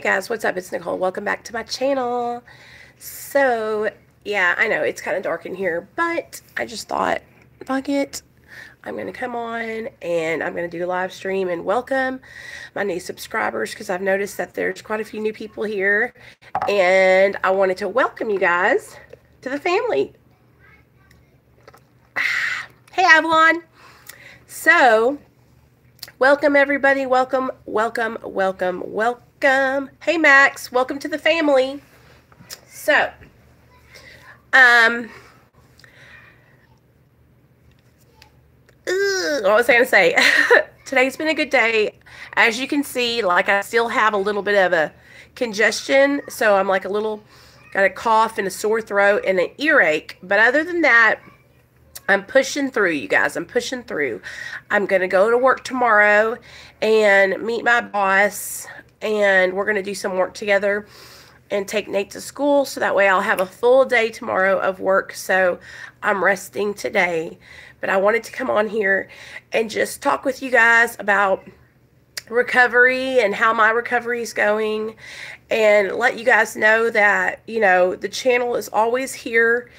guys, what's up? It's Nicole. Welcome back to my channel. So, yeah, I know it's kind of dark in here, but I just thought, fuck it. I'm going to come on and I'm going to do a live stream and welcome my new subscribers because I've noticed that there's quite a few new people here and I wanted to welcome you guys to the family. Hey, Avalon. So, welcome everybody. Welcome, welcome, welcome, welcome. Hey, Max. Welcome to the family. So, what was I going to say? Today's been a good day. As you can see, like I still have a little bit of a congestion. So I'm like got a cough and a sore throat and an earache. But other than that, I'm pushing through, you guys. I'm pushing through. I'm going to go to work tomorrow and meet my boss. And we're going to do some work together and take Nate to school. So that way I'll have a full day tomorrow of work. So I'm resting today. But I wanted to come on here and just talk with you guys about recovery and how my recovery is going and let you guys know that, you know, the channel is always here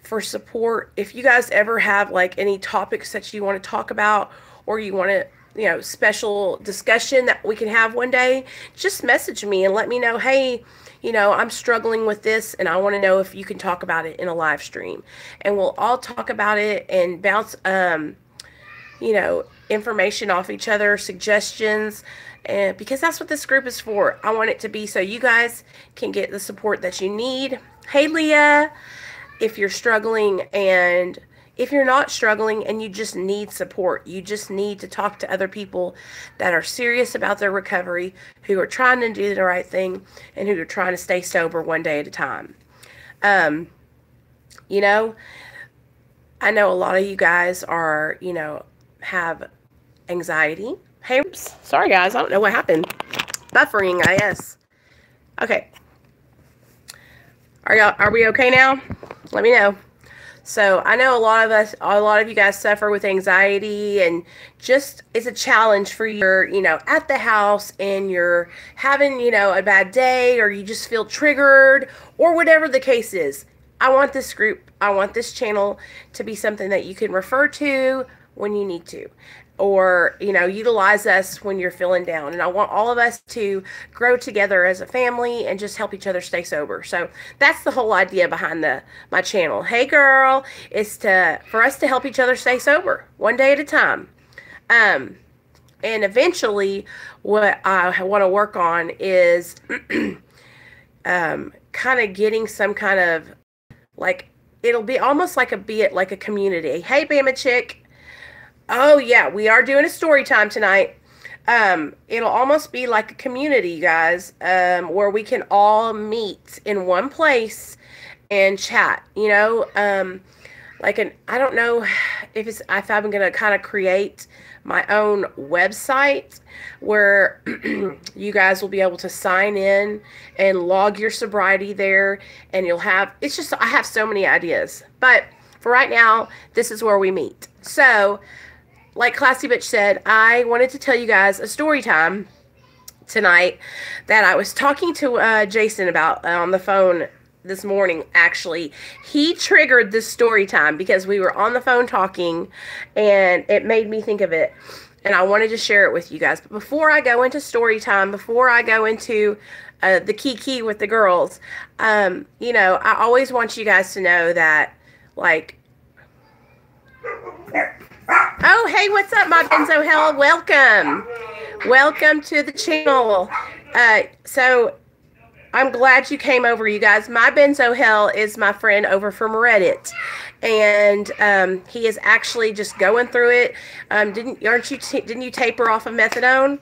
for support. If you guys ever have like any topics that you want to talk about or you want to, you know, special discussion that we can have one day, just message me and let me know, hey, you know, I'm struggling with this and I want to know if you can talk about it in a live stream. And we'll all talk about it and bounce, you know, information off each other, suggestions, and because that's what this group is for. I want it to be so you guys can get the support that you need. Hey, Leah, if you're struggling and if you're not struggling and you just need support, you just need to talk to other people that are serious about their recovery, who are trying to do the right thing, and who are trying to stay sober one day at a time. You know, I know a lot of you guys are, you know, have anxiety. Hey, sorry guys, I don't know what happened. Buffering, I guess. Okay. Are we okay now? Let me know. So I know a lot of you guys suffer with anxiety and just it's a challenge for you, you know, at the house and you're having, you know, a bad day or you just feel triggered or whatever the case is. I want this group, I want this channel to be something that you can refer to when you need to, or, you know, utilize us when you're feeling down. And I want all of us to grow together as a family and just help each other stay sober. So that's the whole idea behind my channel. Hey girl, is for us to help each other stay sober one day at a time. And eventually what I want to work on is kind of getting some kind of like, it'll be almost like a community. Hey Bama Chick. Oh, yeah, we are doing a story time tonight. It'll almost be like a community, you guys, where we can all meet in one place and chat, you know, I don't know if I'm going to kind of create my own website where you guys will be able to sign in and log your sobriety there, and I have so many ideas, but for right now, this is where we meet. So, like Classy Bitch said, I wanted to tell you guys a story time tonight that I was talking to Jason about on the phone this morning. Actually, he triggered this story time because we were on the phone talking and it made me think of it. And I wanted to share it with you guys. But before I go into story time, before I go into the key with the girls, you know, I always want you guys to know that, like, oh, hey, what's up, my Benzo Hell? Welcome. Welcome to the channel. So I'm glad you came over, you guys. My Benzo Hell is my friend over from Reddit. And he is actually just going through it. Didn't you taper off of methadone?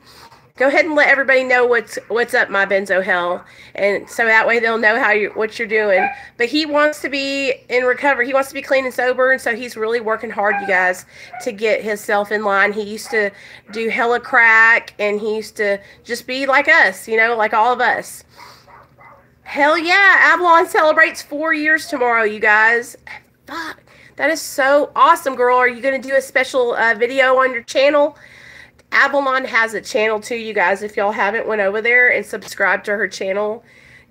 Go ahead and let everybody know what's up, my Benzo Hell, and so that way they'll know what you're doing. But he wants to be in recovery. He wants to be clean and sober, and so he's really working hard, you guys, to get himself in line. He used to do hella crack, and he used to just be like us, you know, like all of us. Hell yeah, Avalon celebrates 4 years tomorrow, you guys. Fuck, that is so awesome, girl. Are you going to do a special video on your channel? Avalon has a channel too, you guys. If y'all haven't went over there and subscribed to her channel,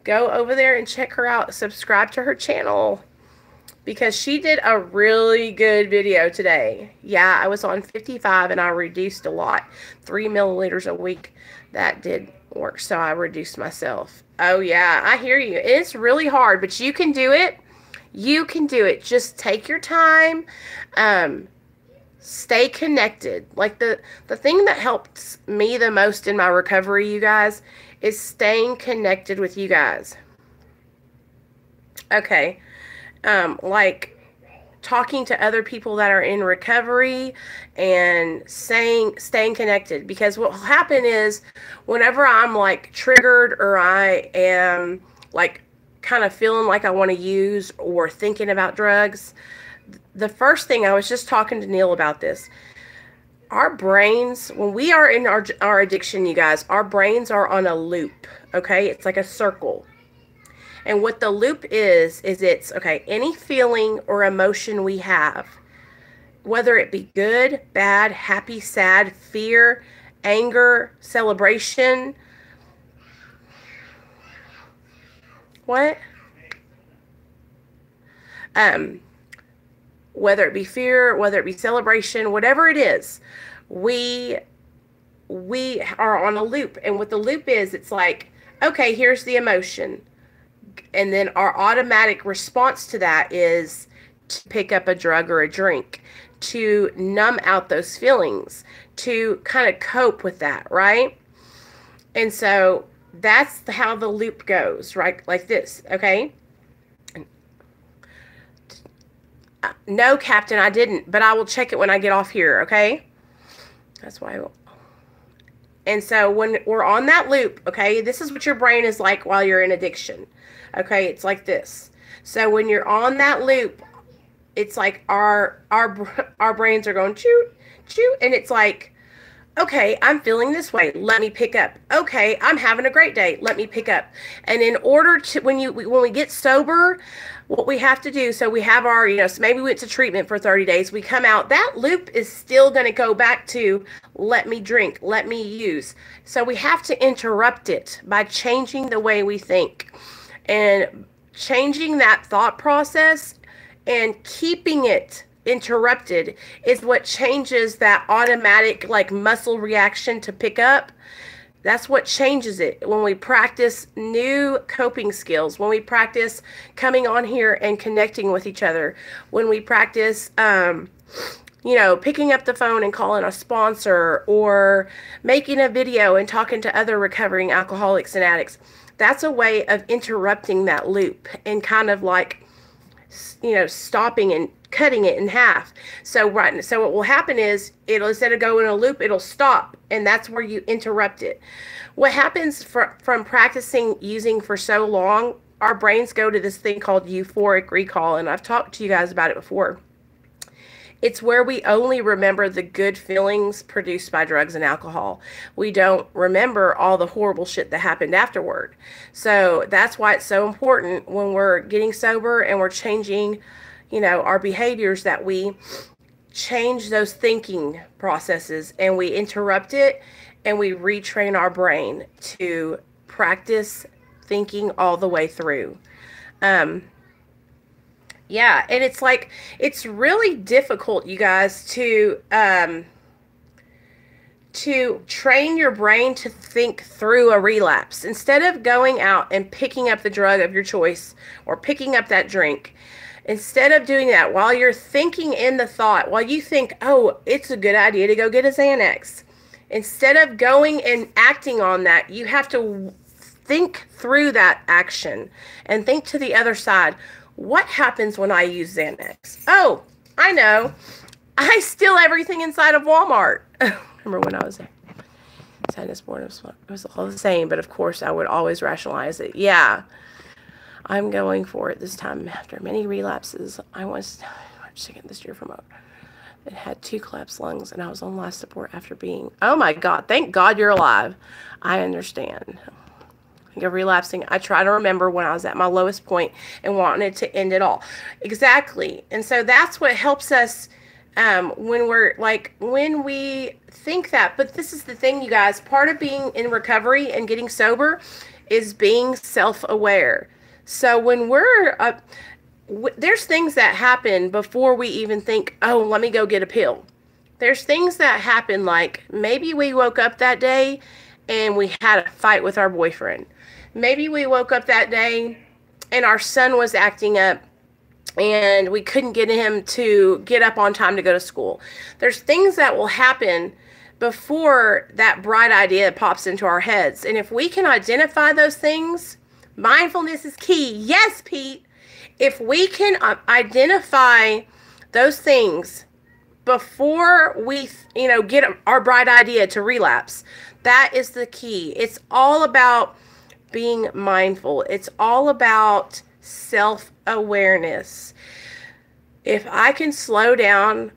go over there and check her out. Subscribe to her channel because she did a really good video today. Yeah, I was on 55 and I reduced a lot. 3 milliliters a week. That did work, so I reduced myself. Oh yeah, I hear you. It's really hard, but you can do it. You can do it. Just take your time. Stay connected. Like the thing that helps me the most in my recovery, you guys, is staying connected with you guys. Okay. Like talking to other people that are in recovery and staying connected, because what will happen is whenever I'm like triggered or I am like kind of feeling like I want to use or thinking about drugs, the first thing, I was just talking to Neil about this, our brains, when we are in our addiction, you guys, our brains are on a loop, okay? It's like a circle. And what the loop is it's, okay, any feeling or emotion we have, whether it be good, bad, happy, sad, fear, anger, celebration, what? Whether it be fear, whether it be celebration, whatever it is, we are on a loop. And what the loop is, it's like, okay, here's the emotion. And then our automatic response to that is to pick up a drug or a drink, to numb out those feelings, to kind of cope with that, right? And so that's how the loop goes, right? Like this, okay? No, Captain, I didn't, but I will check it when I get off here, okay? That's why I will. And so when we're on that loop, okay, this is what your brain is like while you're in addiction, okay? It's like this. So when you're on that loop, it's like our brains are going choo, choo, and it's like, okay, I'm feeling this way. Let me pick up. Okay, I'm having a great day. Let me pick up. And in order to, when we get sober, what we have to do, so we have our, so maybe we went to treatment for 30 days. We come out, that loop is still going to go back to let me drink, let me use. So we have to interrupt it by changing the way we think. And changing that thought process and keeping it interrupted is what changes that automatic like muscle reaction to pick up. That's what changes it. When we practice new coping skills, when we practice coming on here and connecting with each other, when we practice picking up the phone and calling a sponsor, or making a video and talking to other recovering alcoholics and addicts, that's a way of interrupting that loop and kind of like stopping and cutting it in half. So what will happen is, it'll, instead of going in a loop, it'll stop, and that's where you interrupt it. What happens from practicing using for so long, our brains go to this thing called euphoric recall, and I've talked to you guys about it before. It's where we only remember the good feelings produced by drugs and alcohol. We don't remember all the horrible shit that happened afterward. So that's why it's so important when we're getting sober and we're changing, our behaviors, that we change those thinking processes and we interrupt it and we retrain our brain to practice thinking all the way through. Yeah, and it's like, it's really difficult, you guys, to train your brain to think through a relapse. Instead of going out and picking up the drug of your choice or picking up that drink, instead of doing that, while you're thinking in the thought, while you think, oh, it's a good idea to go get a Xanax, instead of going and acting on that, you have to think through that action and think to the other side. What happens when I use Xanax? Oh, I know. I steal everything inside of Walmart. Remember when I was there? Sadness, boredom, it was all the same, but of course I would always rationalize it. Yeah, I'm going for it this time. After many relapses, I was sick this year from it had 2 collapsed lungs, and I was on life support after being, oh my God, thank God you're alive. I understand. Of relapsing, I try to remember when I was at my lowest point and wanted to end it all. Exactly. And so that's what helps us When we think that. But this is the thing, you guys, part of being in recovery and getting sober is being self-aware. So when there's things that happen before we even think, oh, let me go get a pill. There's things that happen, like maybe we woke up that day and we had a fight with our boyfriend. Maybe we woke up that day and our son was acting up and we couldn't get him to get up on time to go to school. There's things that will happen before that bright idea pops into our heads. And if we can identify those things, mindfulness is key. Yes, Pete. If we can identify those things before we, get our bright idea to relapse, that is the key. It's all about being mindful. It's all about self-awareness. If I can slow down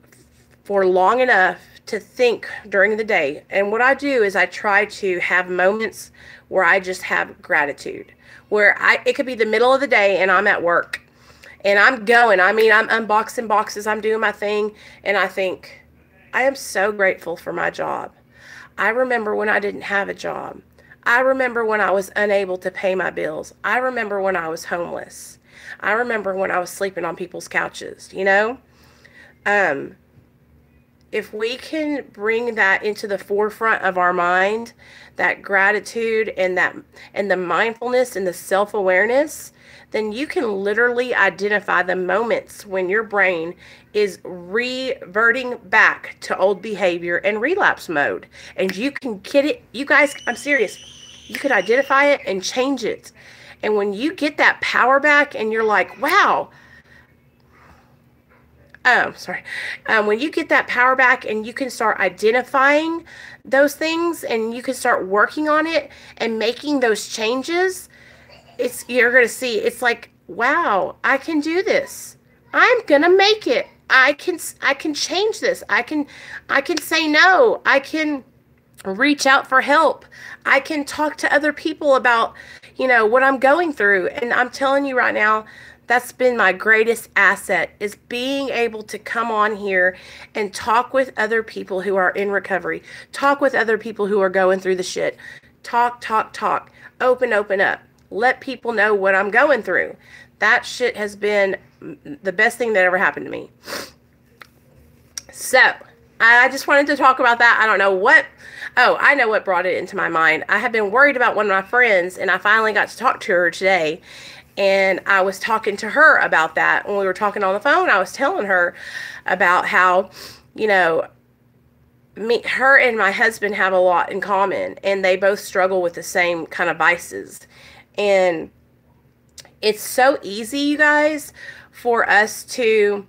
for long enough to think during the day, and what I do is I try to have moments where I just have gratitude, where it could be the middle of the day and I'm at work and I'm going, I'm unboxing boxes, I'm doing my thing, and I think, I am so grateful for my job. I remember when I didn't have a job. I remember when I was unable to pay my bills. I remember when I was homeless. I remember when I was sleeping on people's couches, If we can bring that into the forefront of our mind, that gratitude and the mindfulness and the self-awareness, then you can literally identify the moments when your brain is reverting back to old behavior and relapse mode. And you can get it. You guys, I'm serious. You could identify it and change it. And when you get that power back and you're like, wow. When you get that power back and you can start identifying those things and you can start working on it and making those changes, you're going to see, it's like, wow, I can do this. I'm going to make it. I can change this. I can say no. I can reach out for help. I can talk to other people about, what I'm going through. And I'm telling you right now, that's been my greatest asset, is being able to come on here and talk with other people who are in recovery. Talk with other people who are going through the shit. Talk. Open up. Let people know what I'm going through. That shit has been the best thing that ever happened to me. So, I just wanted to talk about that. I don't know what. Oh, I know what brought it into my mind. I have been worried about one of my friends, and I finally got to talk to her today. And I was talking to her about that. When we were talking on the phone, I was telling her about how, her and my husband have a lot in common, and they both struggle with the same kind of vices. And it's so easy, you guys, for us to,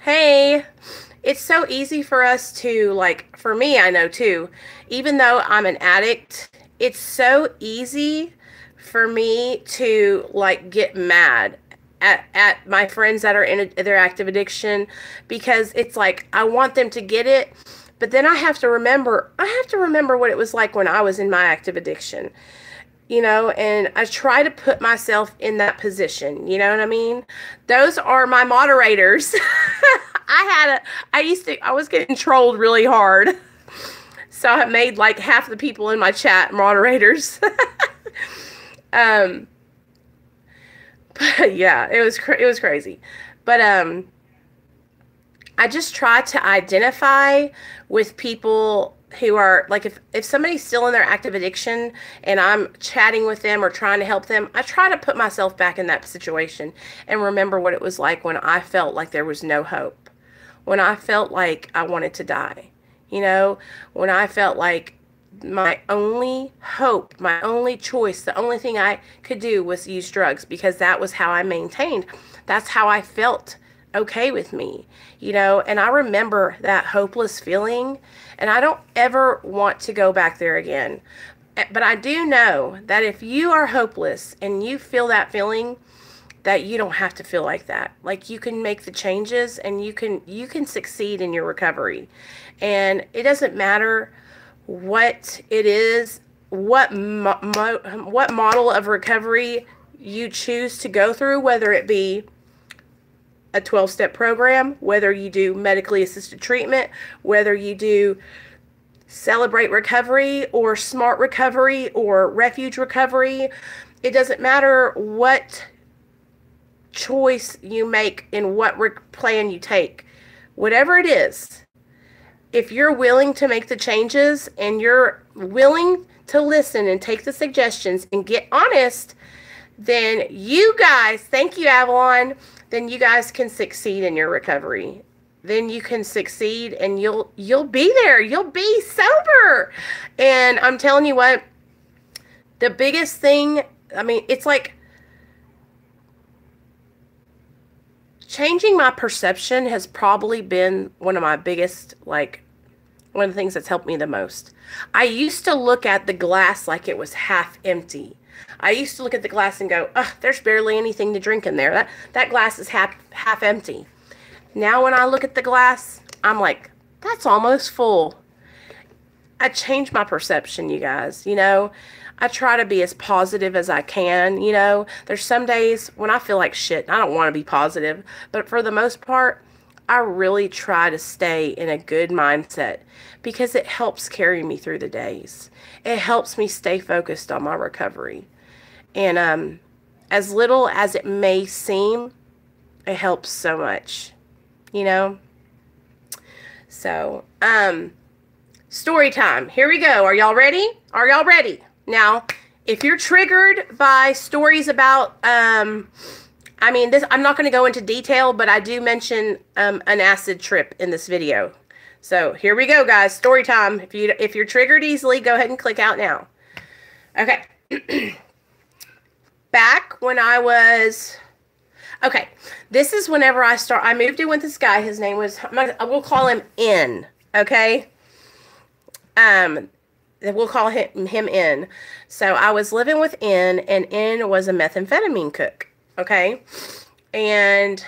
it's so easy for us to, for me, I know too, even though I'm an addict, it's so easy for me to get mad at my friends that are in their active addiction, because it's like, I want them to get it, but then I have to remember what it was like when I was in my active addiction, and I try to put myself in that position, you know what I mean? Those are my moderators. I was getting trolled really hard. So I made half the people in my chat moderators. But yeah, it was crazy. But I just try to identify with people who are if somebody's still in their active addiction and I'm chatting with them or trying to help them, I try to put myself back in that situation and remember what it was like when I felt like there was no hope, when I felt like I wanted to die, when I felt like my only hope, my only choice, the only thing I could do was use drugs, because that was how I maintained. That's how I felt okay with me, and I remember that hopeless feeling, and I don't ever want to go back there again. But I do know that if you are hopeless and you feel that feeling, that you don't have to feel like that. You can make the changes and you can succeed in your recovery. And it doesn't matter what it is, what model of recovery you choose to go through, whether it be a 12-step program, whether you do medically assisted treatment, whether you do Celebrate Recovery or Smart Recovery or Refuge Recovery. It doesn't matter what choice you make and what plan you take. Whatever it is, if you're willing to make the changes and you're willing to listen and take the suggestions and get honest, then you guys, thank you, Avalon, then you guys can succeed in your recovery. Then you can succeed and you'll be there. You'll be sober. And I'm telling you what, the biggest thing, I mean, it's like changing my perception has probably been one of my biggest, like, one of the things that's helped me the most. I used to look at the glass like it was half empty. I used to look at the glass and go, "Ugh, there's barely anything to drink in there. That glass is half empty." Now when I look at the glass, I'm like, that's almost full. I changed my perception, you guys. You know, I try to be as positive as I can. You know, there's some days when I feel like shit and I don't want to be positive, but for the most part, I really try to stay in a good mindset because it helps carry me through the days. It helps me stay focused on my recovery. And as little as it may seem, it helps so much, you know? So, story time. Here we go. Are y'all ready? Are y'all ready? Now, if you're triggered by stories about, I mean, I'm not going to go into detail, but I do mention an acid trip in this video. So here we go, guys. Story time. If you're triggered easily, go ahead and click out now. Okay. Back when I was, okay, this is whenever I moved in with this guy. His name was, I will call him N. Okay. We'll call him N. So I was living with N, and N was a methamphetamine cook. Okay. And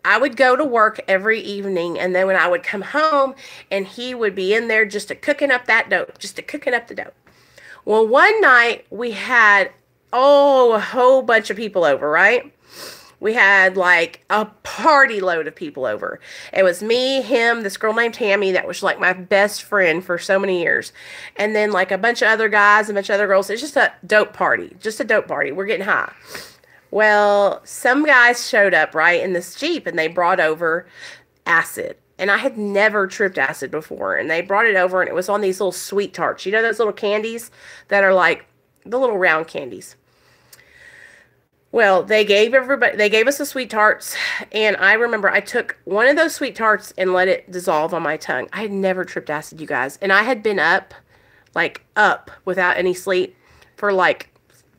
I would go to work every evening, and then when I would come home, and he would be in there just cooking up that dope, cooking up the dope. Well, one night we had, a whole bunch of people over, right? We had like a party load of people over. It was me, him, this girl named Tammy that was like my best friend for so many years. And then like a bunch of other guys, a bunch of other girls. It's just a dope party. Just a dope party. We're getting high. Well, some guys showed up, right, in this Jeep, and they brought over acid. And I had never tripped acid before. And they brought it over, and it was on these little sweet tarts. You know those little candies that are like the little round candies? Well, they gave us the sweet tarts, and I remember I took one of those sweet tarts and let it dissolve on my tongue. I had never tripped acid, you guys. And I had been up without any sleep for like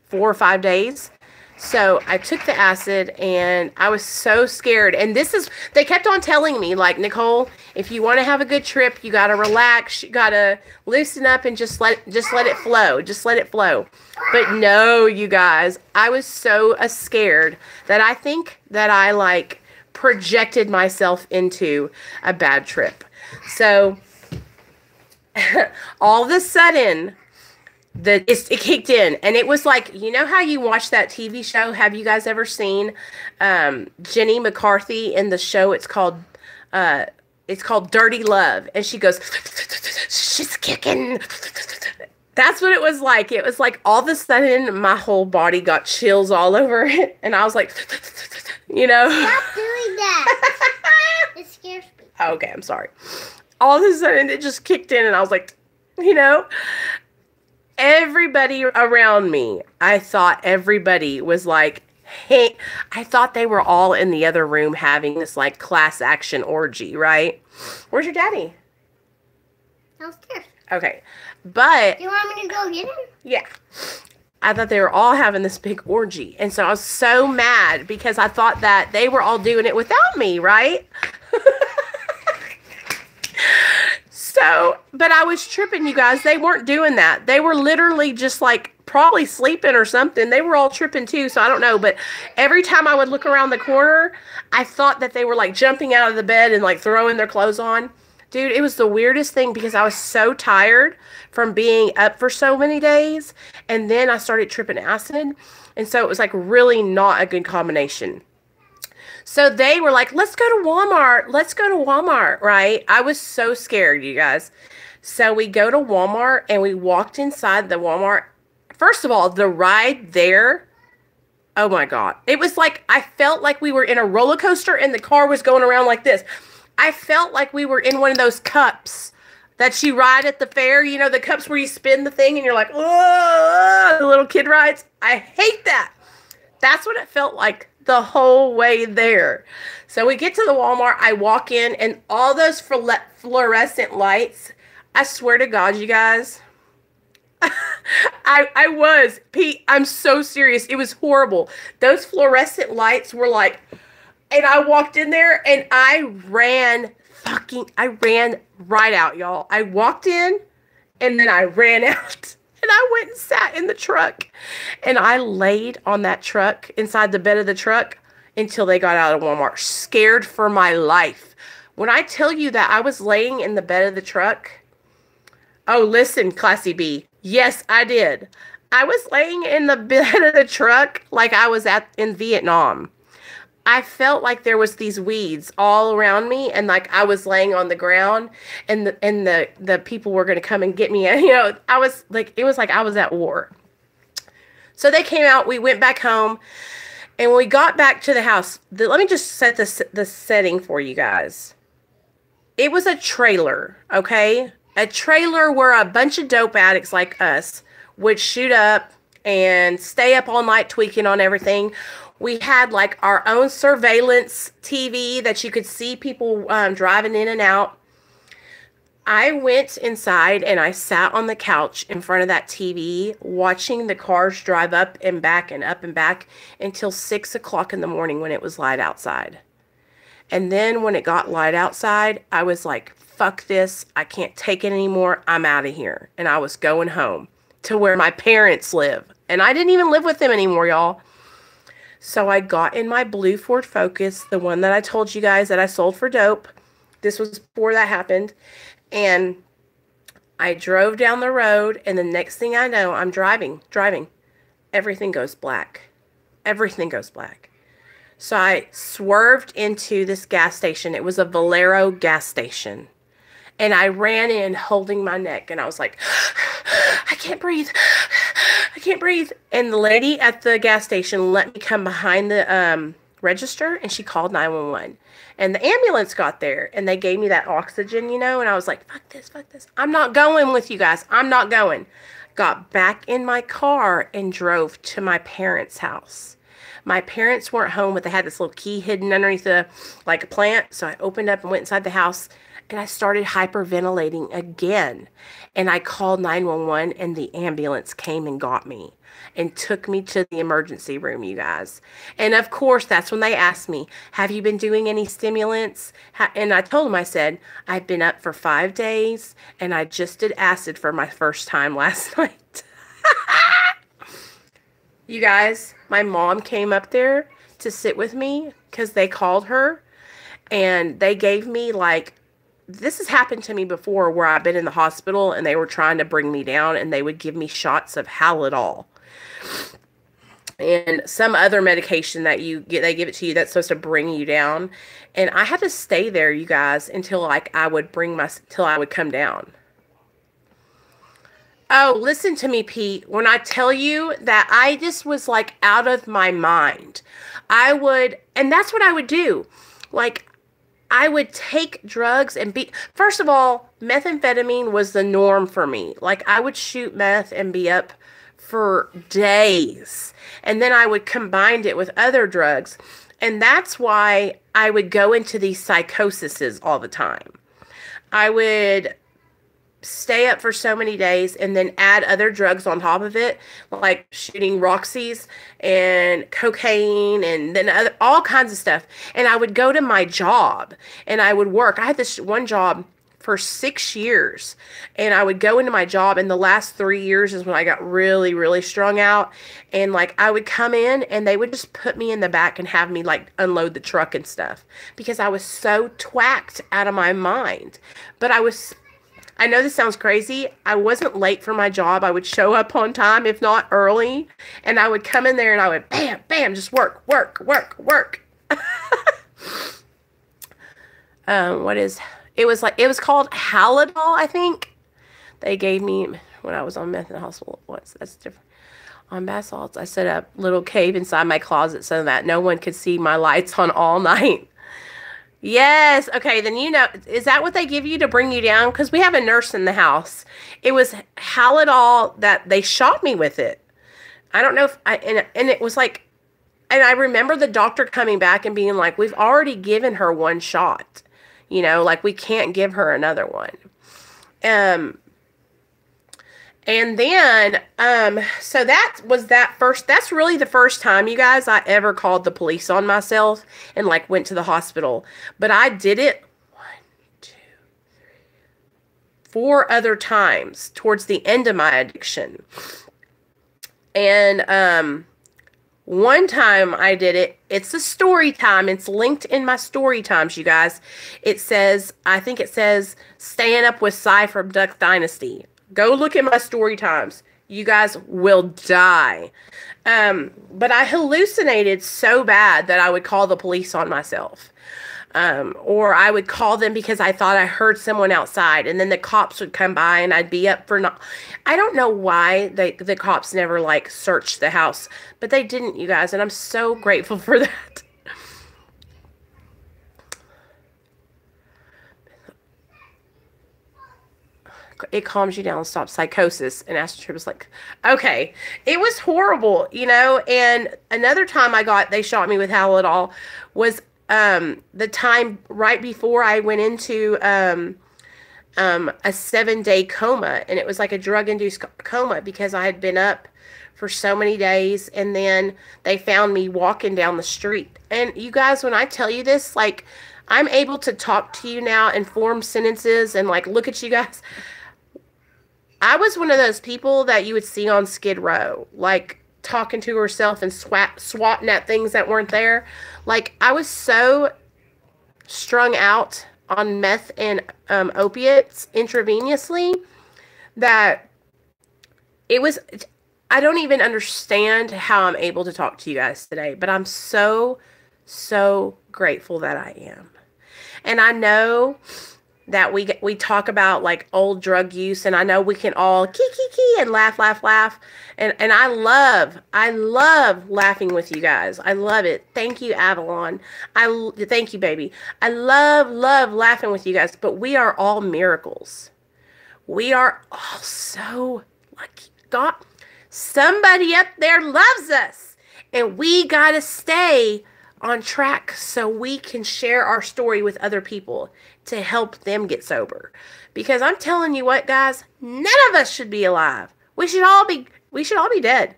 4 or 5 days. So I took the acid, and I was so scared. And they kept on telling me, like, Nicole, if you want to have a good trip, you got to relax. You got to loosen up and just let it flow. Just let it flow. But no, you guys, I was so scared that I think that I like projected myself into a bad trip. So all of a sudden, it kicked in, and it was like, you know how you watch that TV show? Have you guys ever seen Jenny McCarthy in the show? It's called Dirty Love, and she goes, she's kicking. That's what it was like. It was like all of a sudden my whole body got chills all over it, and I was like, you know. Stop doing that. It scares me. Okay, I'm sorry. All of a sudden it just kicked in, and I was like, you know. Everybody around me, I thought everybody was like, hey, I thought they were all in the other room having this like class action orgy, right? Where's your daddy? Downstairs. Okay. But you want me to go get him? Yeah. I thought they were all having this big orgy. And so I was so mad because I thought that they were all doing it without me, right? So, but I was tripping, you guys. They weren't doing that. They were literally just like probably sleeping or something. They were all tripping too, so I don't know. But every time I would look around the corner, I thought that they were like jumping out of the bed and like throwing their clothes on. Dude, it was the weirdest thing because I was so tired from being up for so many days. And then I started tripping acid. And so it was like really not a good combination. So they were like, let's go to Walmart. Let's go to Walmart, right? I was so scared, you guys. So we go to Walmart and we walked inside the Walmart. First of all, the ride there, oh my God. It was like, I felt like we were in a roller coaster and the car was going around like this. I felt like we were in one of those cups that you ride at the fair. You know, the cups where you spin the thing and you're like, oh, the little kid rides. I hate that. That's what it felt like the whole way there. So we get to the Walmart. I walk in and all those fluorescent lights, I swear to God, you guys, I was, Pete, I'm so serious. It was horrible. Those fluorescent lights were like, and I walked in there and I ran right out, y'all. I walked in and then I ran out. And I went and sat in the truck. And I laid on that truck, inside the bed of the truck, until they got out of Walmart, scared for my life. When I tell you that I was laying in the bed of the truck, oh, listen, Classy B. Yes, I did. I was laying in the bed of the truck like I was in Vietnam. I felt like there was these weeds all around me, and like I was laying on the ground, and the people were going to come and get me. And, you know, I was like, it was like I was at war. So they came out. We went back home, and when we got back to the house, let me just set the setting for you guys. It was a trailer, okay? A trailer where a bunch of dope addicts like us would shoot up and stay up all night tweaking on everything. We had like our own surveillance TV that you could see people driving in and out. I went inside and I sat on the couch in front of that TV watching the cars drive up and back until 6 o'clock in the morning when it was light outside. And then when it got light outside, I was like, fuck this. I can't take it anymore. I'm out of here. And I was going home to where my parents live. And I didn't even live with them anymore, y'all. So I got in my blue Ford Focus, the one that I told you guys that I sold for dope. This was before that happened. And I drove down the road, and the next thing I know, I'm driving. Everything goes black. Everything goes black. So I swerved into this gas station. It was a Valero gas station. And I ran in holding my neck, and I was like, I can't breathe. I can't breathe. And the lady at the gas station let me come behind the register, and she called 911. And the ambulance got there, and they gave me that oxygen, you know, and I was like, fuck this. I'm not going with you guys. I'm not going. Got back in my car and drove to my parents' house. My parents weren't home, but they had this little key hidden underneath the, like, a plant. So I opened up and went inside the house, and I started hyperventilating again. And I called 911, and the ambulance came and got me and took me to the emergency room, you guys. And of course, that's when they asked me, have you been doing any stimulants? And I told them, I said, I've been up for 5 days, and I just did acid for my first time last night. You guys, my mom came up there to sit with me because they called her, and they gave me, like, this has happened to me before where I've been in the hospital and they were trying to bring me down, and they would give me shots of Halidol and some other medication that you get, they give it to you that's supposed to bring you down. And I had to stay there, you guys, until like till I would come down. Oh, listen to me, Pete. When I tell you that I just was like out of my mind, and that's what I would do. Like, I would take drugs and first of all, methamphetamine was the norm for me. Like, I would shoot meth and be up for days. And then I would combine it with other drugs. And that's why I would go into these psychoses all the time. I would stay up for so many days and then add other drugs on top of it, like shooting Roxy's and cocaine and then all kinds of stuff. And I would go to my job and I would work. I had this one job for 6 years, and I would go into my job, and the last 3 years is when I got really, really strung out. And like, I would come in and they would just put me in the back and have me like unload the truck and stuff because I was so twacked out of my mind. But I know this sounds crazy. I wasn't late for my job. I would show up on time, if not early. And I would come in there and I would bam, bam, just work. what is, it was like, it was called Halidol, I think. They gave me when I was on meth in the hospital. That's different. On bath salts, I set up a little cave inside my closet so that no one could see my lights on all night. Yes. Okay. Then is that what they give you to bring you down? Because we have a nurse in the house. It was Halidol that they shot me with it. I don't know if and it was like, and I remember the doctor coming back and being like, we've already given her one shot. Like we can't give her another one. And then, so that's really the first time, you guys, I ever called the police on myself and like went to the hospital. But I did it 4 other times towards the end of my addiction. And, one time I did it. It's a story time. It's linked in my story times, you guys. I think it says, Staying Up with Cy from Duck Dynasty. Go look at my story times. You guys will die. But I hallucinated so bad that I would call the police on myself. Or I would call them because I thought I heard someone outside, and then the cops would come by and I'd be up for I don't know why the cops never like searched the house, but they didn't, you guys. And I'm so grateful for that. It calms you down and stops psychosis. And Astrid was like, okay. It was horrible, and another time they shot me with Halidol was the time right before I went into a 7-day coma, and it was like a drug-induced coma because I had been up for so many days, and then they found me walking down the street. And you guys, when I tell you this, like, I'm able to talk to you now and form sentences and like look at you guys. I was one of those people that you would see on Skid Row, like talking to herself and swatting at things that weren't there. Like, I was so strung out on meth and opiates intravenously that I don't even understand how I'm able to talk to you guys today, but I'm so, so grateful that I am. And I know that we talk about like old drug use, and I know we can all kiki and laugh. And I love laughing with you guys. I love it. Thank you, Avalon. Thank you, baby. I love laughing with you guys, but we are all miracles. We are all so lucky. God, somebody up there loves us, and we got to stay on track so we can share our story with other people to help them get sober. Because I'm telling you what, guys, none of us should be alive. We should all be dead.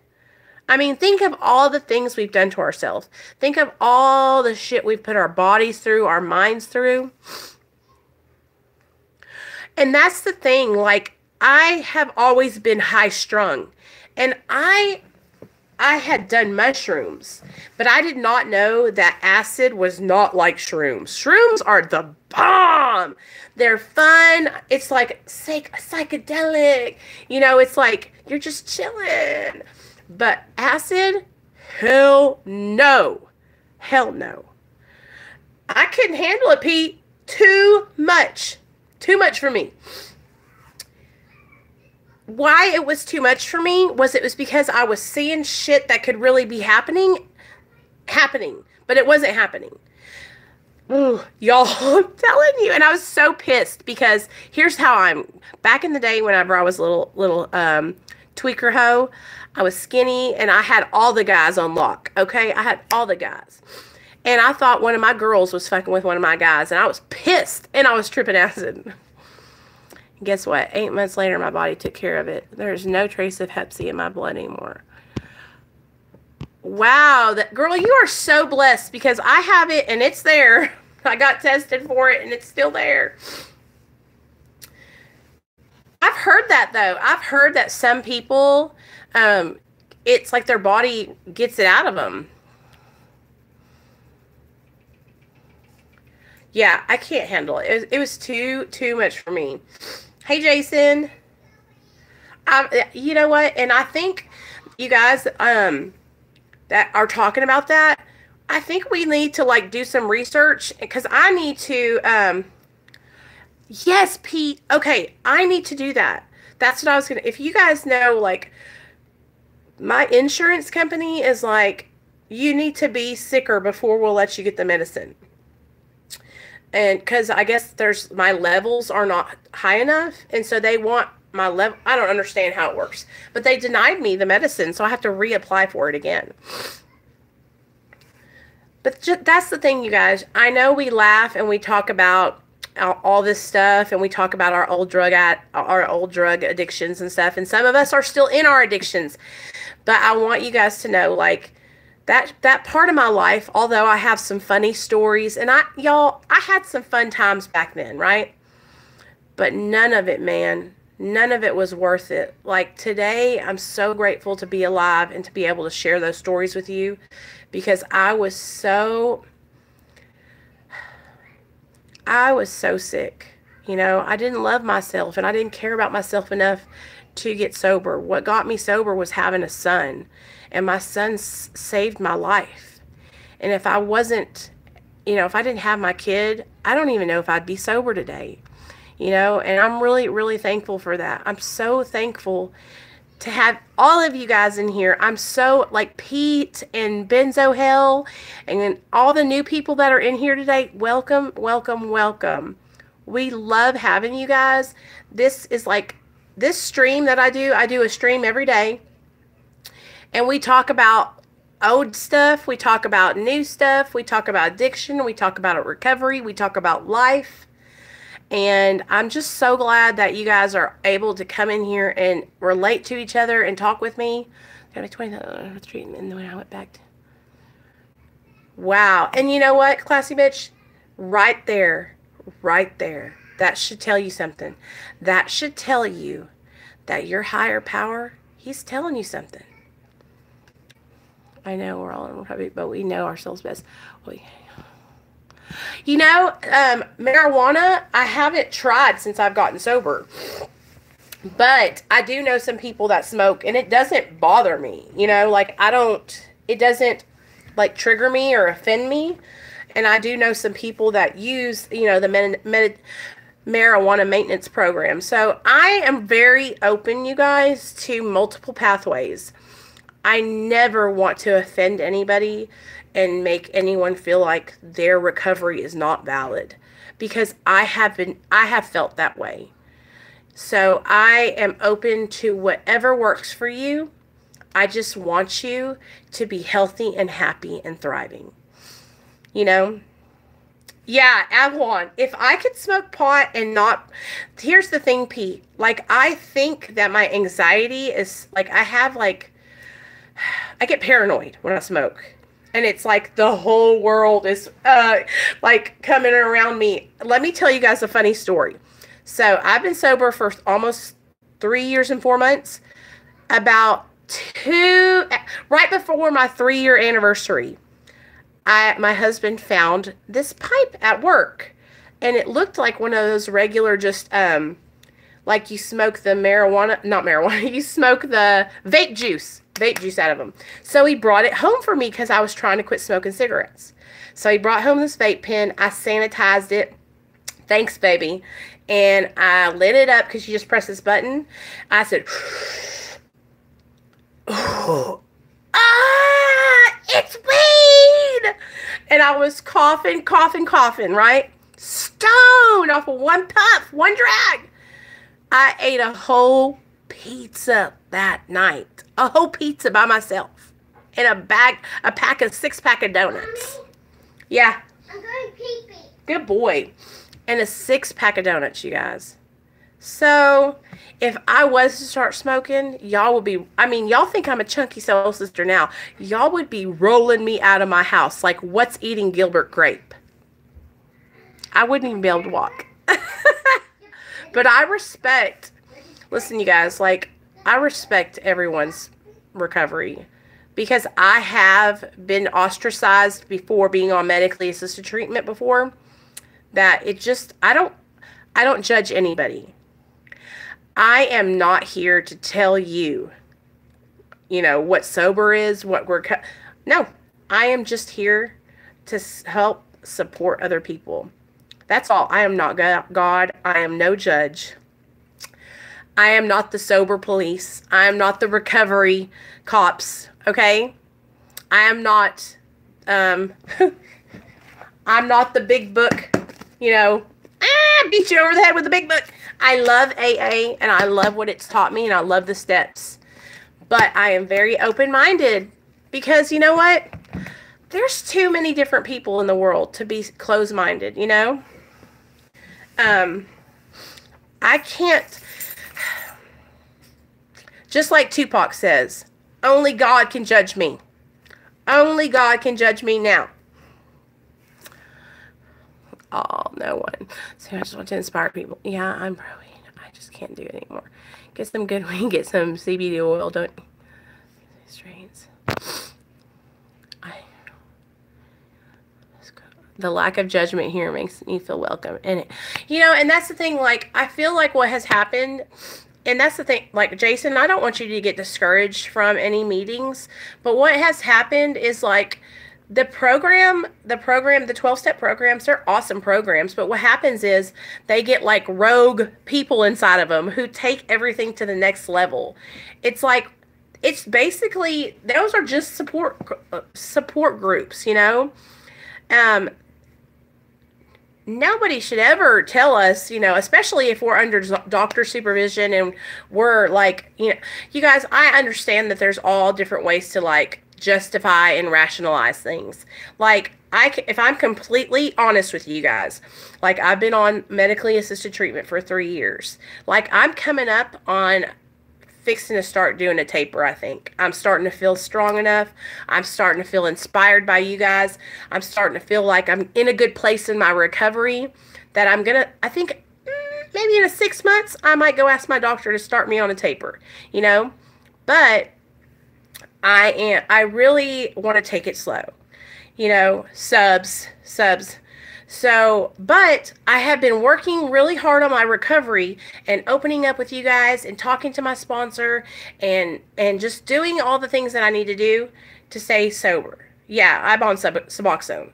I mean, think of all the things we've done to ourselves. Think of all the shit we've put our bodies through, our minds through. And that's the thing, like, I have always been high strung, and I had done mushrooms, but I did not know that acid was not like shrooms. Shrooms are the bomb. They're fun. It's like psychedelic. It's like you're just chilling. But acid, hell no. Hell no. I couldn't handle it, Pete. Too much. Too much for me. Why it was too much for me was because I was seeing shit that could really be happening, but it wasn't happening. Ooh, y'all, I'm telling you. And I was so pissed because here's how back in the day whenever I was a little tweaker hoe, I was skinny and I had all the guys on lock. Okay. I had all the guys. And I thought one of my girls was fucking with one of my guys, and I was pissed and I was tripping acid. Guess what? 8 months later, my body took care of it. There's no trace of Hep C in my blood anymore. Wow. Girl, you are so blessed because I have it and it's there. I got tested for it and it's still there. I've heard that, though. I've heard that some people, it's like their body gets it out of them. Yeah, I can't handle it. It was too much for me. Hey, Jason. You know what? And I think you guys that are talking about that, I think we need to like do some research because I need to yes, Pete. Okay, I need to do that. That's what I was gonna. If you guys know, like, my insurance company is like, you need to be sicker before we'll let you get the medicine. And because I guess there's my levels are not high enough, and so they want my level. I don't understand how it works, but they denied me the medicine, so I have to reapply for it again. But that's the thing, you guys. I know we laugh and we talk about all this stuff, and we talk about our old drug addictions and stuff, and some of us are still in our addictions. But I want you guys to know, like, that part of my life, although I have some funny stories, and I had some fun times back then, right? But none of it, man, none of it was worth it. Like, today, I'm so grateful to be alive and to be able to share those stories with you, because I was so sick. You know, I didn't love myself, and I didn't care about myself enough to get sober. What got me sober was having a son, and my son saved my life. And if I wasn't, if I didn't have my kid, I don't even know if I'd be sober today. And I'm really, really thankful for that. I'm so thankful to have all of you guys in here. I'm so, like, Pete and Benzo Hell and all the new people that are in here today. Welcome, welcome, welcome. We love having you guys. This is like, this stream that I do a stream every day. And we talk about old stuff. We talk about new stuff. We talk about addiction. We talk about recovery. We talk about life. And I'm just so glad that you guys are able to come in here and relate to each other and talk with me. And then when I went back to... Wow. And you know what, classy bitch? Right there. That should tell you something. That should tell you that your higher power, he's telling you something. I know we're all in Republic, but we know ourselves best. Marijuana, I haven't tried since I've gotten sober. But I do know some people that smoke, and it doesn't bother me. It doesn't, like, trigger me or offend me. And I do know some people that use, the marijuana maintenance program. So I am very open, you guys, to multiple pathways. I never want to offend anybody and make anyone feel like their recovery is not valid, because I have felt that way. So I am open to whatever works for you. I just want you to be healthy and happy and thriving. Yeah, Avalon, if I could smoke pot and not... Here's the thing, Pete. Like, I think that my anxiety is, like, I get paranoid when I smoke. And it's like the whole world is, like, coming around me. Let me tell you guys a funny story. So, I've been sober for almost 3 years and 4 months. Right before my 3-year anniversary, my husband found this pipe at work. And it looked like one of those regular, just, like you smoke the you smoke the vape juice out of them. So he brought it home for me because I was trying to quit smoking cigarettes. So he brought home this vape pen. I sanitized it. Thanks, baby. And I lit it up because you just press this button. I said, it's weed! And I was coughing, right? Stoned off of one puff, one drag. I ate a whole pizza that night. A whole pizza by myself. And a 6-pack of donuts. Yeah. I'm going pee-pee. Good boy. And a 6-pack of donuts, you guys. So, if I was to start smoking, y'all would be... y'all think I'm a chunky soul sister now. Y'all would be rolling me out of my house like, what's eating Gilbert Grape? I wouldn't even be able to walk. But I respect... Listen, you guys, like, I respect everyone's recovery, because I have been ostracized before being on medically assisted treatment before, that it just, I don't judge anybody. I am not here to tell you, what sober is, no, I am just here to help support other people. That's all. I am not God. I am no judge. I am not the sober police. I am not the recovery cops. Okay? I am not, I'm not the big book, you know, beat you over the head with the big book. I love AA and I love what it's taught me and I love the steps. But I am very open-minded because you know what? There's too many different people in the world to be closed-minded, you know? I can't, just like Tupac says, only God can judge me. Only God can judge me now. Oh, no one. So I just want to inspire people. Yeah, I'm growing. I just can't do it anymore. Get some good weed. Get some CBD oil. Don't. Strains. The lack of judgment here makes me feel welcome. And, you know, and that's the thing. Like, I feel like what has happened. And that's the thing, like, Jason, I don't want you to get discouraged from any meetings, but what has happened is, like, the 12-step programs, they're awesome programs, but what happens is they get, like, rogue people inside of them who take everything to the next level. It's like, it's basically, those are just support groups, you know? Nobody should ever tell us, you know, especially if we're under doctor supervision and we're like, you know, you guys, I understand that there's all different ways to like justify and rationalize things. Like if I'm completely honest with you guys, like I've been on medically assisted treatment for 3 years. Like I'm coming up on fixing to start doing a taper, I think. I'm starting to feel strong enough. I'm starting to feel inspired by you guys. I'm starting to feel like I'm in a good place in my recovery that I'm going to, I think maybe in 6 months, I might go ask my doctor to start me on a taper, you know? But I really want to take it slow, you know, subs. So, but I have been working really hard on my recovery and opening up with you guys and talking to my sponsor and just doing all the things that I need to do to stay sober. Yeah, I'm on Suboxone.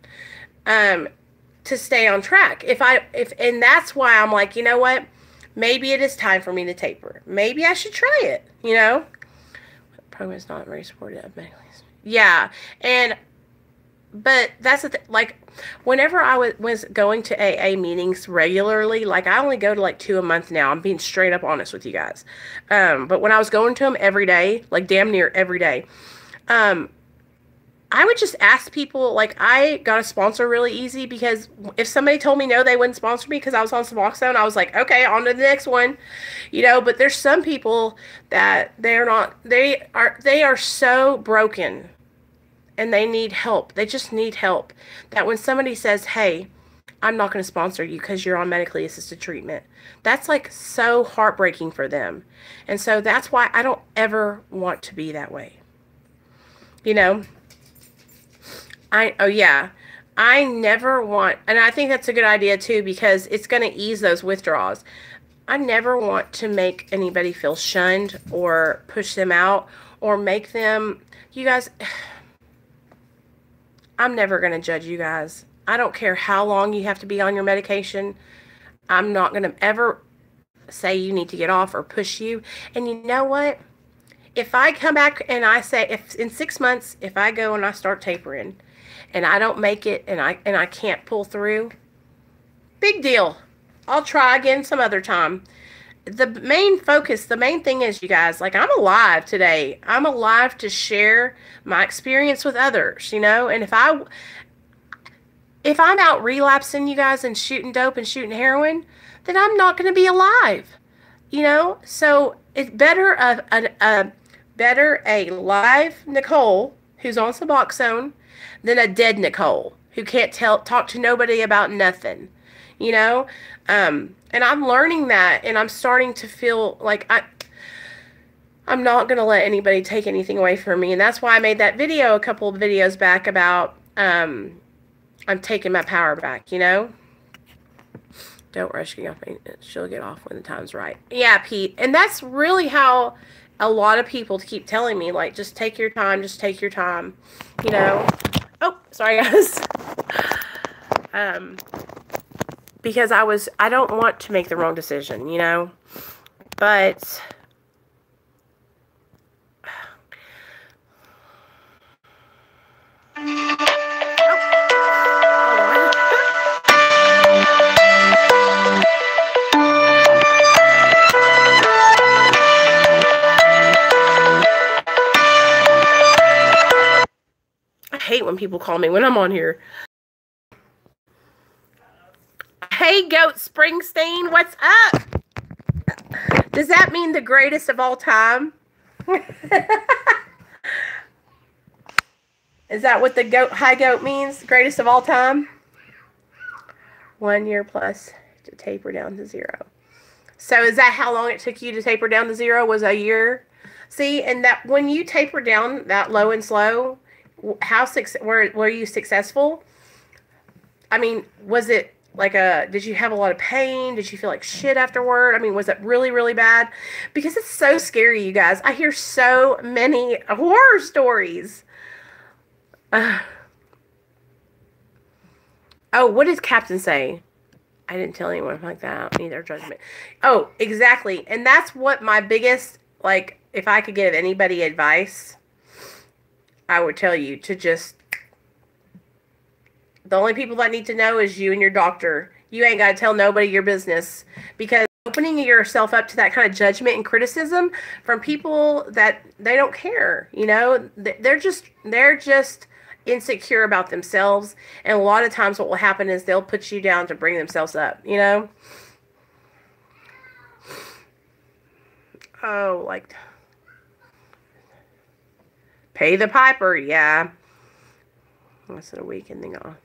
To stay on track. And that's why I'm like, you know what? Maybe it is time for me to taper. Maybe I should try it, you know? The program is not very supportive of medically. Yeah, but that's the thing, like, whenever I was going to AA meetings regularly, like, I only go to, like, 2 a month now. I'm being straight up honest with you guys. But when I was going to them every day, like, damn near every day, I would just ask people, like, I got a sponsor really easy because if somebody told me no, they wouldn't sponsor me because I was on Suboxone, I was like, okay, on to the next one, you know. But there's some people that they are so broken and they need help. They just need help. That when somebody says, hey, I'm not going to sponsor you because you're on medically assisted treatment, that's like so heartbreaking for them. And so that's why I don't ever want to be that way. You know? I never want, and I think that's a good idea too, because it's going to ease those withdrawals. I never want to make anybody feel shunned or push them out or make them, you guys, I'm never going to judge you guys. I don't care how long you have to be on your medication. I'm not going to ever say you need to get off or push you. And you know what? If I come back and I say, if in 6 months, if I go and I start tapering and I don't make it and I can't pull through, big deal. I'll try again some other time. The main focus, the main thing is, you guys, like, I'm alive today. I'm alive to share my experience with others, you know? And if I'm out relapsing, you guys, and shooting dope and shooting heroin, then I'm not going to be alive, you know? So it's better a live Nicole who's on Suboxone than a dead Nicole who can't talk to nobody about nothing, you know? And I'm learning that, and I'm starting to feel like I'm not going to let anybody take anything away from me. And that's why I made that video a couple of videos back about I'm taking my power back, you know? Don't rush getting off maintenance. She'll get off when the time's right. Yeah, Pete. And that's really how a lot of people keep telling me, like, just take your time, you know? Oh, sorry, guys. Because I don't want to make the wrong decision, you know, but I hate when people call me when I'm on here. Hey, Goat Springsteen, what's up? Does that mean the greatest of all time? Is that what the high goat means? Greatest of all time? 1 year plus to taper down to 0. So is that how long it took you to taper down to 0? Was a year? See, and that when you taper down that low and slow, were you successful? I mean, was it like did you have a lot of pain? Did you feel like shit afterward? I mean, was it really, really bad? Because it's so scary, you guys. I hear so many horror stories. Oh, what did Captain say? I didn't tell anyone like that. Neither judgment. Oh, exactly. And that's what my biggest, like, if I could give anybody advice, I would tell you to just, the only people that need to know is you and your doctor. You ain't got to tell nobody your business, because opening yourself up to that kind of judgment and criticism from people that they don't care, you know, they're just insecure about themselves, and a lot of times what will happen is they'll put you down to bring themselves up, you know. Oh, like pay the piper. Yeah, that's a weekending off.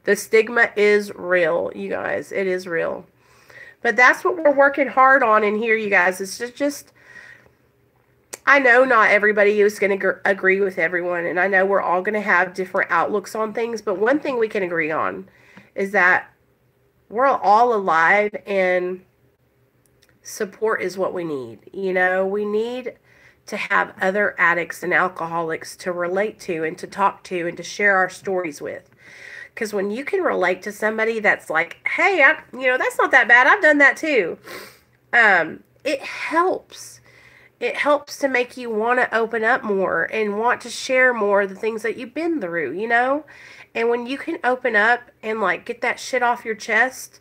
The stigma is real, you guys. It is real, but that's what we're working hard on in here, you guys. It's just I know not everybody is going to agree with everyone, and I know we're all going to have different outlooks on things, but one thing we can agree on is that we're all alive, and support is what we need. You know, we need to have other addicts and alcoholics to relate to and to talk to and to share our stories with. Because when you can relate to somebody that's like, hey, that's not that bad. I've done that too. It helps. It helps to make you want to open up more and want to share more of the things that you've been through, you know? And when you can open up and like get that shit off your chest,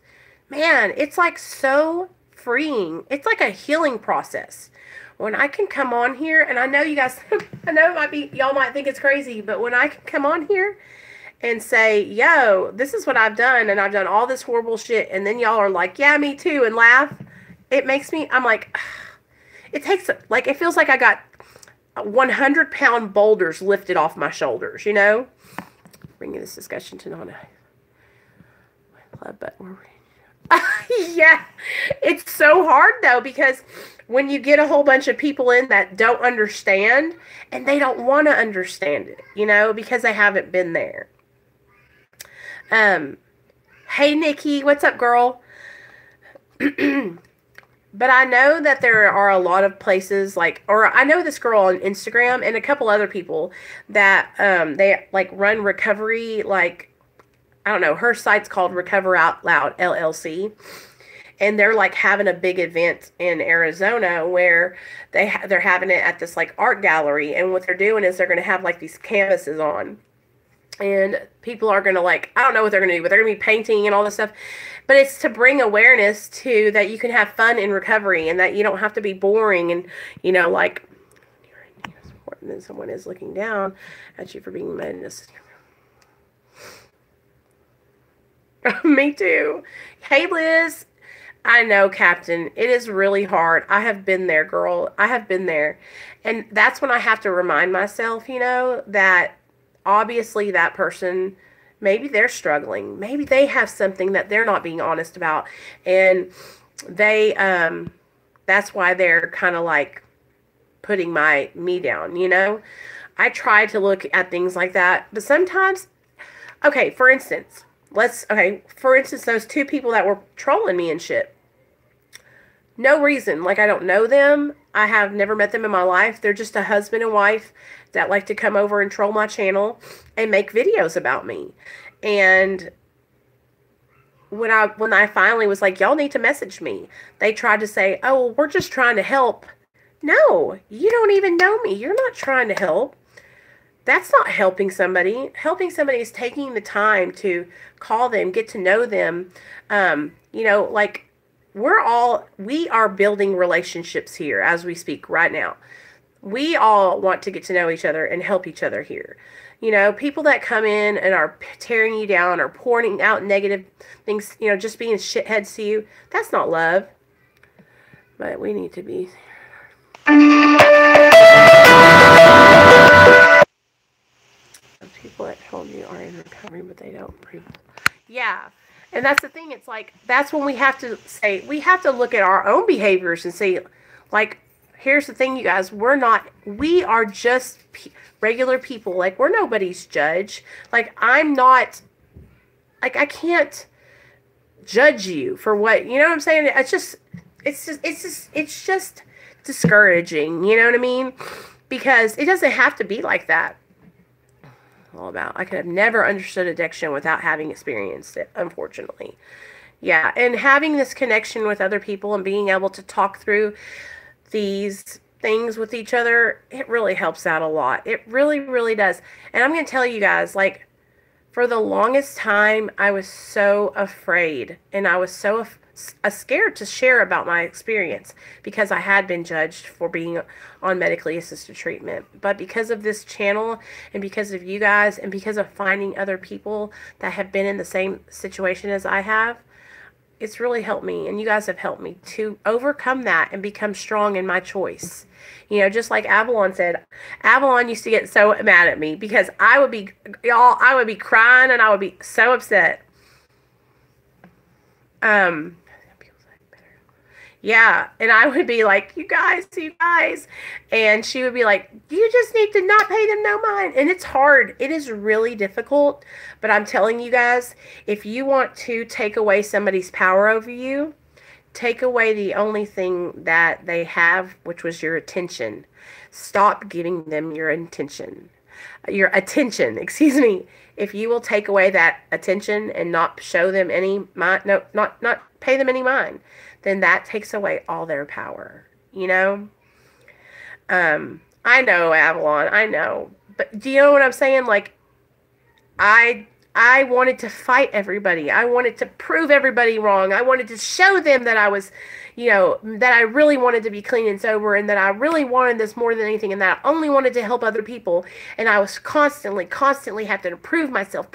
man, it's like so freeing. It's like a healing process. When I can come on here, and I know you guys, I know y'all might think it's crazy, but when I can come on here and say, yo, this is what I've done, and I've done all this horrible shit, and then y'all are like, yeah, me too, and laugh, it makes me, I'm like, it takes, like, it feels like I got 100-pound boulders lifted off my shoulders, you know? Bringing this discussion to non club, but we're yeah, it's so hard though, because when you get a whole bunch of people in that don't understand, and they don't want to understand it, you know, because they haven't been there. Hey Nikki, what's up, girl? But I know that there are a lot of places or I know this girl on Instagram and a couple other people that they like run recovery, like, I don't know, her site's called Recover Out Loud LLC. And they're like having a big event in Arizona where they're having it at this like art gallery. And what they're doing is they're going to have like these canvases on. And people are going to like, I don't know what they're going to do, but they're going to be painting and all this stuff. But it's to bring awareness to that you can have fun in recovery and that you don't have to be boring and, you know, like, and then someone is looking down at you for being madness. Me too. Hey, Liz. I know, Captain. It is really hard. I have been there, girl. I have been there. And that's when I have to remind myself, you know, that obviously that person, maybe they're struggling. Maybe they have something that they're not being honest about. And they, that's why they're kind of like putting me down, you know. I try to look at things like that. But sometimes, okay, for instance, those two people that were trolling me and shit. No reason. Like, I don't know them. I have never met them in my life. They're just a husband and wife that like to come over and troll my channel and make videos about me. And when I finally was like, y'all need to message me, they tried to say, oh, well, we're just trying to help. No, you don't even know me. You're not trying to help. That's not helping somebody. Helping somebody is taking the time to call them, get to know them. Like we are building relationships here as we speak right now. We all want to get to know each other and help each other here. People that come in and are tearing you down or pouring out negative things, just being shitheads to you, that's not love. But we need to be. People that told you are in recovery, but they don't prove. Yeah. And that's the thing. It's like, that's when we have to look at our own behaviors and say, like, here's the thing, you guys, we are just regular people. Like, we're nobody's judge. Like, I can't judge you for what, you know what I'm saying? It's just discouraging. You know what I mean? Because it doesn't have to be like that. I could have never understood addiction without having experienced it, unfortunately. Yeah, and having this connection with other people and being able to talk through these things with each other, it really helps out a lot. It really, really does. And I'm going to tell you guys, like, for the longest time, I was so afraid and I was so scared to share about my experience because I had been judged for being on medically assisted treatment. But because of this channel and because of you guys and because of finding other people that have been in the same situation as I have, it's really helped me, and you guys have helped me to overcome that and become strong in my choice. Just like Avalon said, Avalon used to get so mad at me because I would be crying and I would be so upset. Yeah, and I would be like, you guys, and she would be like, you just need to not pay them no mind. And it's hard. It is really difficult, but I'm telling you guys, if you want to take away somebody's power over you, take away the only thing that they have, which was your attention. Stop giving them your attention, excuse me. If you will take away that attention and not show them any mind, not pay them any mind, then that takes away all their power, I know, Avalon, I know. But do you know what I'm saying? Like, I wanted to fight everybody. I wanted to prove everybody wrong. I wanted to show them that I was, that I really wanted to be clean and sober and that I really wanted this more than anything and that I only wanted to help other people. And I was constantly having to prove myself.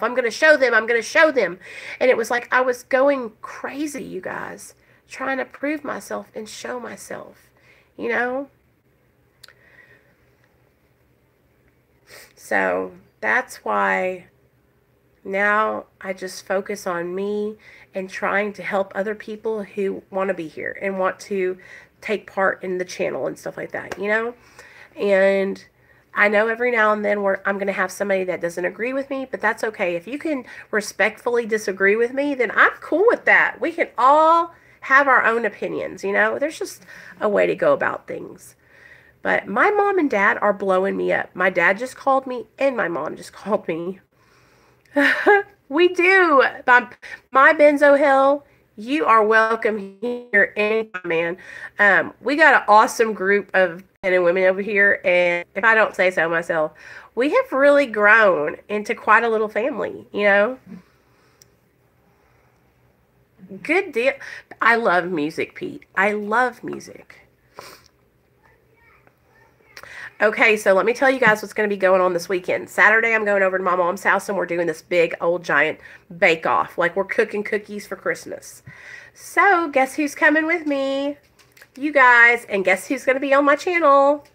I'm going to show them. And it was like I was going crazy, you guys, trying to prove myself and show myself, So that's why now I just focus on me and trying to help other people who want to be here and want to take part in the channel and stuff like that, And I know every now and then I'm going to have somebody that doesn't agree with me, but that's okay. If you can respectfully disagree with me, then I'm cool with that. We can all have our own opinions, There's just a way to go about things. But my mom and dad are blowing me up. My dad just called me and my mom just called me. We do. My Benzo Hill, you are welcome here anytime, man. We got an awesome group of men and women over here, and if I don't say so myself, we have really grown into quite a little family, Good deal. I love music, Pete. I love music. Okay, so let me tell you guys what's going to be going on this weekend. Saturday, I'm going over to my mom's house, and we're doing this big, old, giant bake-off. Like, we're cooking cookies for Christmas. So, guess who's coming with me? You guys. And guess who's going to be on my channel?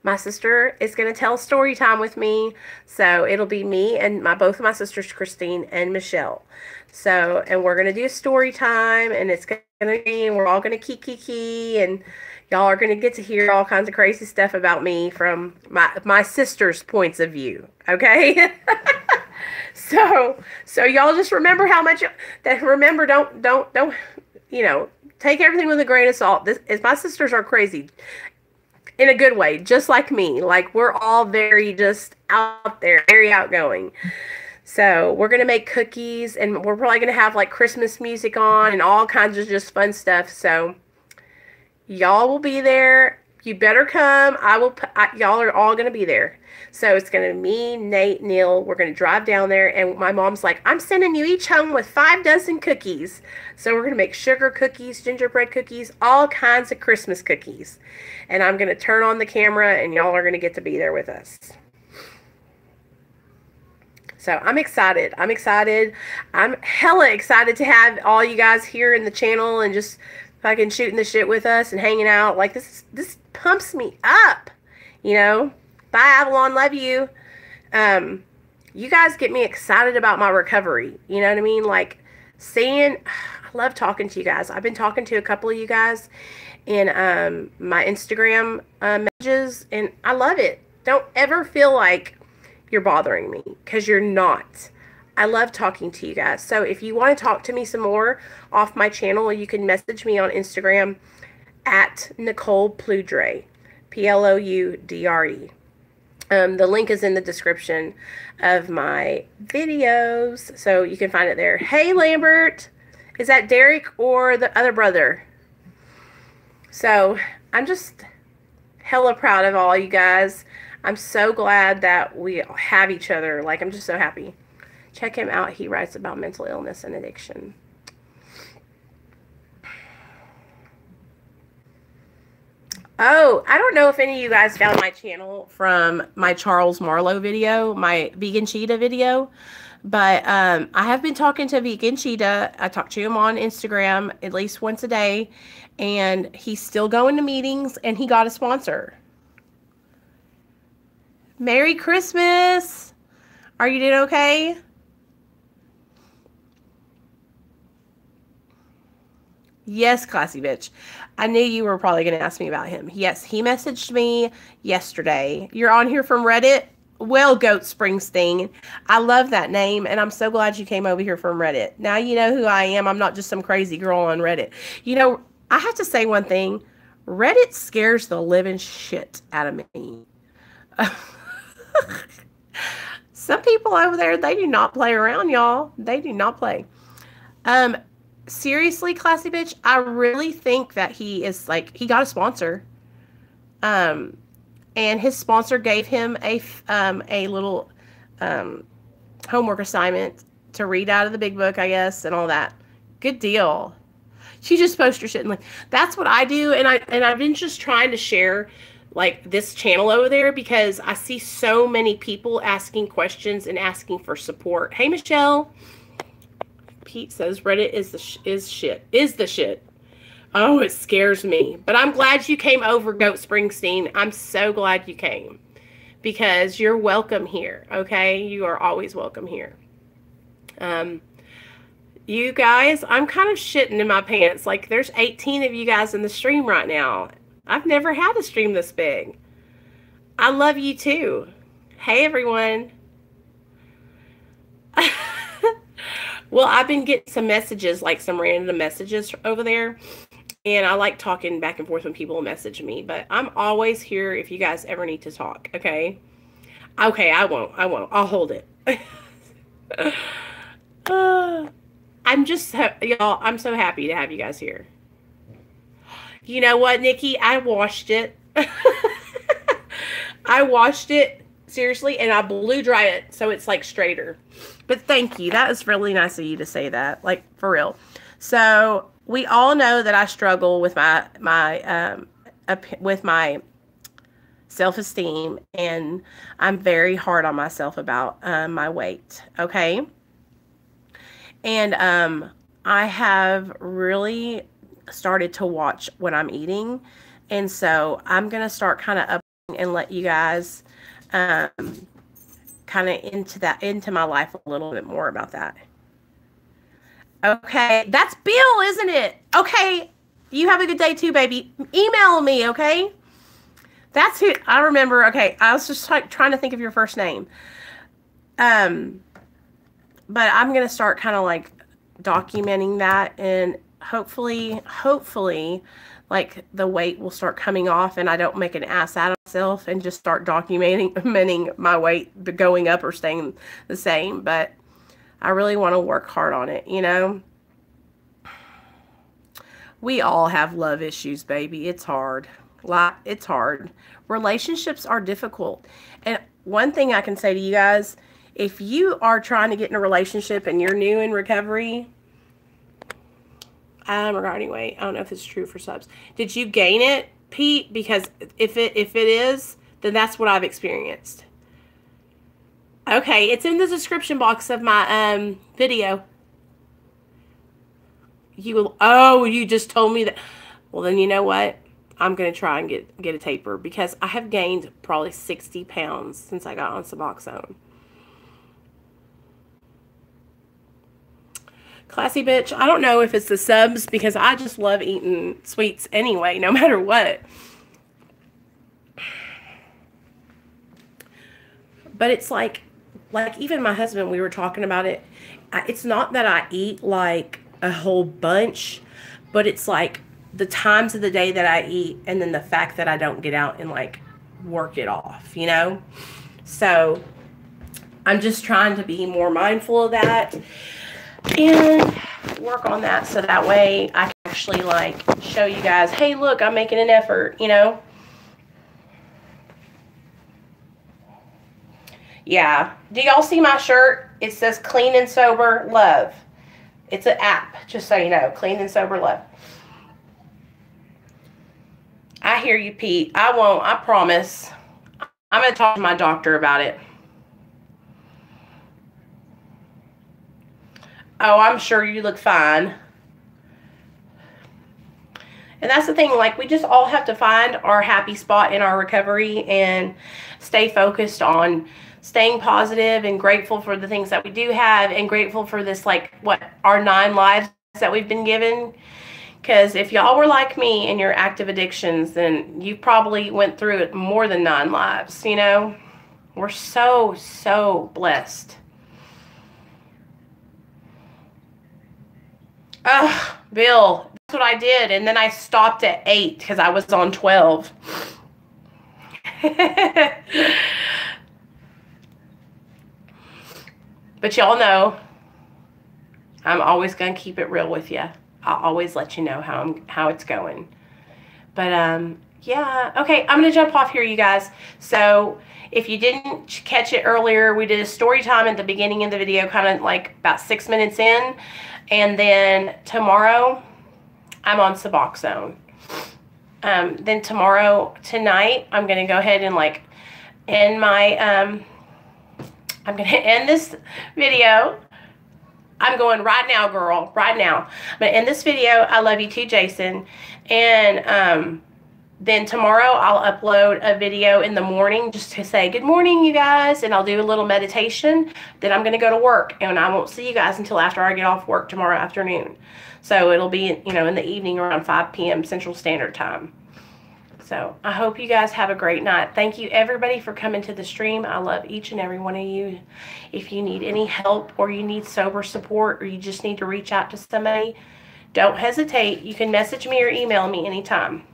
My sister is going to tell story time with me. So, it'll be me and both of my sisters, Christine and Michelle. So, and we're going to do story time, and it's going to be, and we're all going to kiki, and y'all are going to get to hear all kinds of crazy stuff about me from my sister's points of view, okay? So y'all just remember don't, take everything with a grain of salt. My sisters are crazy in a good way, just like me. Like, we're all very just out there, very outgoing. So we're going to make cookies, and we're probably going to have like Christmas music on and all kinds of just fun stuff. So y'all will be there. You better come. Y'all are all going to be there. So it's going to be me, Nate, Neil. We're going to drive down there, and my mom's like, I'm sending you each home with 5 dozen cookies. So we're going to make sugar cookies, gingerbread cookies, all kinds of Christmas cookies. And I'm going to turn on the camera, and y'all are going to get to be there with us. So I'm excited. I'm excited. I'm hella excited to have all you guys here in the channel and just fucking shooting the shit with us and hanging out. Like, this pumps me up, you know. Bye, Avalon. Love you. You guys get me excited about my recovery. You know what I mean? Like, I love talking to you guys. I've been talking to a couple of you guys in my Instagram messages, and I love it. Don't ever feel like you're bothering me, because you're not. I love talking to you guys. So if you want to talk to me some more off my channel, you can message me on Instagram at Nicole Ploudre, Ploudre. The link is in the description of my videos, so you can find it there. Hey, Lambert. Is that Derek or the other brother? So I'm just hella proud of all you guys. I'm so glad that we have each other. Like, I'm just so happy. Check him out. He writes about mental illness and addiction. Oh, I don't know if any of you guys found my channel from my Charles Marlowe video, my Vegan Cheetah video. But I have been talking to Vegan Cheetah. I talk to him on Instagram at least once a day. And he's still going to meetings, and he got a sponsor. Merry Christmas! Are you doing okay? Yes, classy bitch. I knew you were probably going to ask me about him. Yes, he messaged me yesterday. You're on here from Reddit? Well, Goat Springsteen. I love that name, and I'm so glad you came over here from Reddit. Now you know who I am. I'm not just some crazy girl on Reddit. You know, I have to say one thing. Reddit scares the living shit out of me. Some people over there, they do not play around, y'all. They do not play. Seriously, classy bitch, I really think that he is like, he got a sponsor. And his sponsor gave him a little homework assignment to read out of the big book, I guess, and all that. Good deal. She just posts her shit and like, that's what I do. And I've been just trying to share like this channel over there, because I see so many people asking questions and asking for support. Hey, Michelle. Pete says Reddit is the shit. Oh, it scares me. But I'm glad you came over, Goat Springsteen. I'm so glad you came, because you're welcome here. Okay, you are always welcome here. You guys, I'm kind of shitting in my pants. Like, there's 18 of you guys in the stream right now. I've never had a stream this big. I love you too. Hey, everyone. Well, I've been getting some messages, like some random messages over there. And I like talking back and forth when people message me. But I'm always here if you guys ever need to talk, okay? Okay, I won't. I'll hold it. I'm just, y'all, I'm so happy to have you guys here. You know what, Nikki? I washed it. I washed it, seriously, and I blew dry it so it's like straighter. But thank you. That was really nice of you to say that, like, for real. So we all know that I struggle with my self-esteem, and I'm very hard on myself about my weight. Okay, and I have really started to watch what I'm eating, and so I'm gonna start kind of up and let you guys kind of into my life a little bit more about that. Okay, that's Bill, isn't it? Okay, you have a good day too, baby. Email me, okay? That's who I remember. Okay, I was just trying to think of your first name. But I'm gonna start kind of like documenting that, and hopefully, like the weight will start coming off, and I don't make an ass out of myself and just start documenting my weight going up or staying the same. But I really want to work hard on it, you know? We all have love issues, baby. It's hard. It's hard. Relationships are difficult. And one thing I can say to you guys, if you are trying to get in a relationship and you're new in recovery, regarding weight, I don't know if it's true for subs. Did you gain it, Pete? Because if it is, then that's what I've experienced. Okay, it's in the description box of my video. You just told me that. Well, then you know what? I'm going to try and get a taper because I have gained probably 60 pounds since I got on Suboxone. Classy bitch. I don't know if it's the subs because I just love eating sweets anyway, no matter what. But it's like even my husband, we were talking about it. It's not that I eat like a whole bunch, but it's like the times of the day that I eat and then the fact that I don't get out and like work it off, you know? So I'm just trying to be more mindful of that and work on that so that way I can actually like show you guys, hey, look, I'm making an effort, you know? Yeah. Do y'all see my shirt? It says Clean and Sober Love. It's an app, just so you know. Clean and Sober Love. I hear you, Pete. I won't. I promise. I'm going to talk to my doctor about it. Oh, I'm sure you look fine. And that's the thing, like, we just all have to find our happy spot in our recovery and stay focused on staying positive and grateful for the things that we do have and grateful for this, like, our 9 lives that we've been given. Because if y'all were like me in your active addictions, then you probably went through it more than 9 lives, you know? We're so, so blessed. Ugh, Bill, that's what I did. And then I stopped at 8 because I was on 12. But y'all know I'm always going to keep it real with you. I'll always let you know how it's going. But yeah, okay, I'm going to jump off here, you guys. So if you didn't catch it earlier, we did a story time at the beginning of the video, kind of like about 6 minutes in. And then tomorrow, I'm on Suboxone. Then tonight, I'm going to go ahead and like end my, I'm going to end this video. I'm going right now, girl, right now. I'm going to end this video. I love you too, Jason. And then tomorrow I'll upload a video in the morning just to say good morning, you guys. And I'll do a little meditation. Then I'm going to go to work. And I won't see you guys until after I get off work tomorrow afternoon. So it'll be, you know, in the evening around 5 p.m. Central Standard Time. So I hope you guys have a great night. Thank you, everybody, for coming to the stream. I love each and every one of you. If you need any help or you need sober support or you just need to reach out to somebody, don't hesitate. You can message me or email me anytime.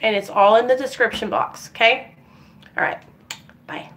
And it's all in the description box, okay? All right. Bye.